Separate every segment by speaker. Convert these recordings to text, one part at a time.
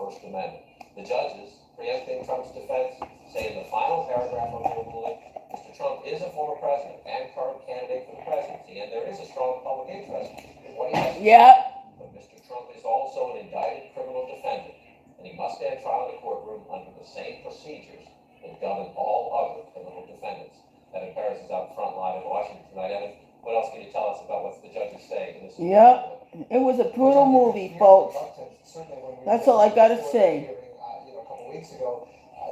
Speaker 1: First Amendment. The judges, preempting Trump's defense, say in the final paragraph of their ruling, Mr. Trump is a former president and current candidate for the presidency, and there is a strong public interest in what he has to say. But Mr. Trump is also an indicted criminal defendant, and he must stand trial in a courtroom under the same procedures that govern all other criminal defendants. Evan Paris is out front line in Washington tonight. Evan, what else can you tell us about what the judges say in this?
Speaker 2: It was a brutal movie, folks. That's all I gotta say.
Speaker 3: A couple weeks ago,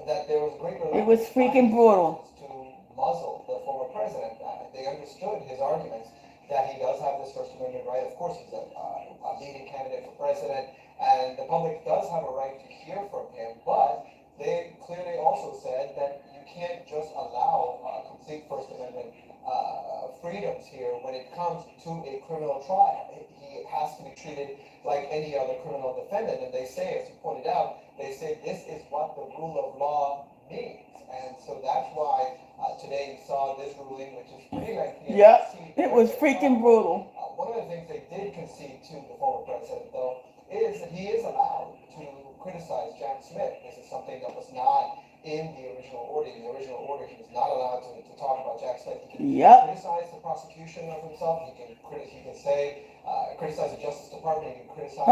Speaker 3: that there was great
Speaker 2: it was freaking brutal
Speaker 3: to muzzle the former president. They understood his arguments that he does have this First Amendment right. Of course, he's a leading candidate for president, and the public does have a right to hear from him. But they clearly also said that you can't just allow complete First Amendment freedoms here when it comes to a criminal trial. He has to be treated like any other criminal defendant. And they say, as you pointed out, they say this is what the rule of law means. And so that's why today you saw this ruling, which is pretty lengthy.
Speaker 2: It was freaking brutal.
Speaker 3: One of the things they did concede to the former president, though, is that he is allowed to criticize Jack Smith. This is something that was not in the original order. In the original order, he was not allowed to talk about Jack Smith. He can criticize the prosecution of himself. He can say, criticize the Justice Department. He can criticize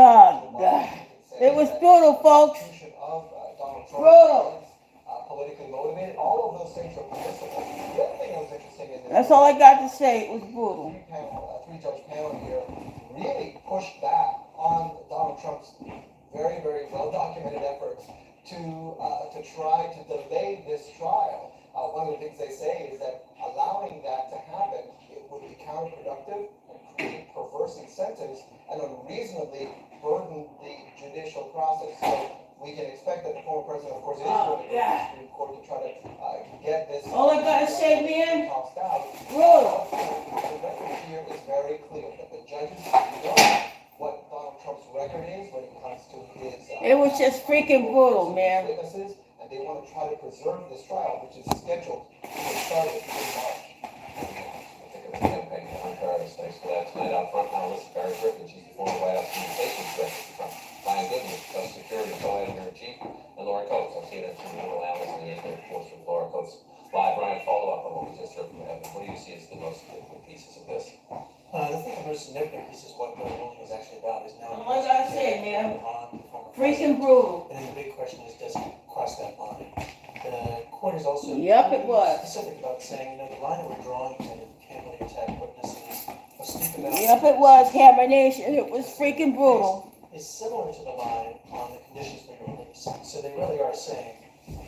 Speaker 2: it was brutal, folks.
Speaker 3: Of Donald Trump
Speaker 2: brutal.
Speaker 3: Politically motivated. All of those things are permissible. The other thing that was interesting in this,
Speaker 2: that's all I got to say. It was brutal.
Speaker 3: Three-judge panel here really pushed back on Donald Trump's very, very well-documented efforts to try to delay this trial. One of the things they say is that allowing that to happen, it would be counterproductive and create perverse incentives and unreasonably burden the judicial process. So we can expect that the former president, of course, is going to go to the Supreme Court to try to get this.
Speaker 2: All I gotta say, man,
Speaker 3: tossed out.
Speaker 2: brutal.
Speaker 3: The record here is very clear that the judges know what Donald Trump's record is when it comes to his.
Speaker 2: It was just freaking brutal, man.
Speaker 3: Witnesses, and they want to try to preserve this trial, which is scheduled to start in March.
Speaker 1: Thanks for that. Tonight out front now, Melissa Barry Griffin. She's the former White House Communications Director for Trump. Brian Goodman, Social Security Co-Editor-in-Chief, and Laura Coates, our CNN general analyst and the anchor, of course, from Laura Coates. Live, Brian, follow up on what we just heard from Evan. What do you see as the most significant pieces of this?
Speaker 4: The thing the most significant piece is what the ruling was actually about is now.
Speaker 2: All I gotta say, man, freaking
Speaker 4: president.
Speaker 2: brutal.
Speaker 4: And then the big question is, does he cross that line? The court is also
Speaker 2: it was
Speaker 4: specific about saying, the line that we're drawing and you can't really attack witnesses or speak about.
Speaker 2: it was Hammer Nation. It was freaking brutal.
Speaker 4: Is similar to the line on the conditions for your release. So they really are saying,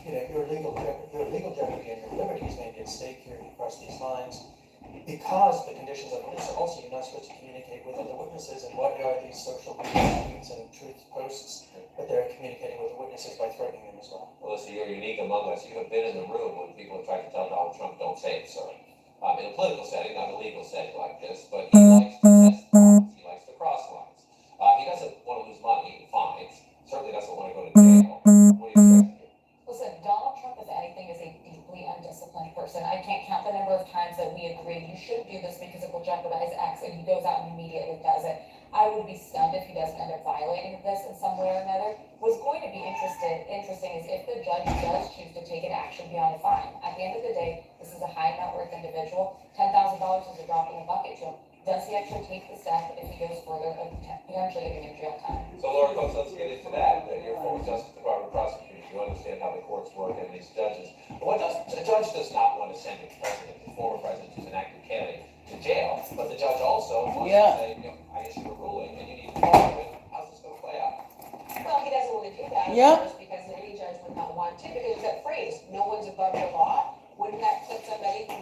Speaker 4: your legal jeopardy and your liberties may be at stake here if you cross these lines. Because the conditions of release are also, you're not supposed to communicate with other witnesses, and what are these social media tweets and truth posts that they're communicating with the witnesses by threatening them as well.
Speaker 1: Melissa, you're unique among us. You have been in the room when people have tried to tell Donald Trump, don't say it, sir. In a political setting, not a legal setting like this, but he likes to test lines. He likes to cross lines. He doesn't want to lose money in fines. Certainly doesn't want to go to jail. What do you expect?
Speaker 5: Listen, Donald Trump, if anything, is a deeply undisciplined person. I can't count the number of times that we agreed you shouldn't do this because it will jeopardize X, and he goes out and immediately does it. I would be stunned if he doesn't end up violating this in some way or another. What's going to be interesting is if the judge does choose to take an action beyond a fine. At the end of the day, this is a high net worth individual. $10,000 is a drop in the bucket to him. Does he actually take the step if he goes further of potentially giving him jail time?
Speaker 1: So, Laura Coates, let's get into that. You're a former Justice Department prosecutor. You understand how the courts work and these judges. But a judge does not want to send the president, the former president, who's an active candidate, to jail. But the judge also wants to say, I issue a ruling and you need to follow it. How's this going to play out?
Speaker 5: Well, he doesn't want to do that, of course, because any judge would not want to. Because that phrase, no one's above the law, wouldn't that put somebody who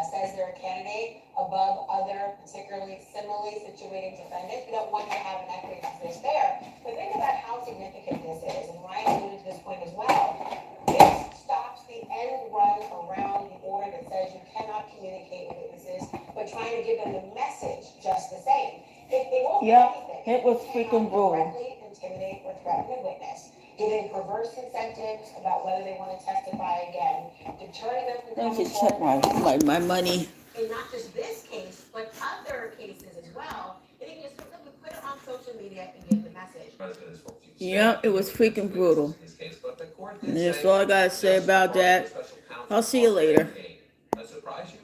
Speaker 5: says they're a candidate above other particularly similarly situated defendants? We don't want to have an equity conflict there. But think about how significant this is, and Ryan alluded to this point as well. This stops the end run around the order that says you cannot communicate with witnesses, but trying to give them the message just the same. If they won't do anything,
Speaker 2: it was freaking brutal.
Speaker 5: Directly intimidate or threaten a witness, giving perverse incentives about whether they want to testify again, deterring them from
Speaker 2: Don't you
Speaker 5: coming
Speaker 2: check
Speaker 5: forward.
Speaker 2: my money.
Speaker 5: And not just this case, but other cases as well. And you can just put it on social media and give the message.
Speaker 1: President is
Speaker 2: Yep, it was freaking brutal.
Speaker 1: His case, but the court did
Speaker 2: And that's
Speaker 1: say
Speaker 2: all I gotta say
Speaker 1: just
Speaker 2: about
Speaker 1: the
Speaker 2: that.
Speaker 1: special counsel
Speaker 2: I'll see you later.
Speaker 1: That surprised you?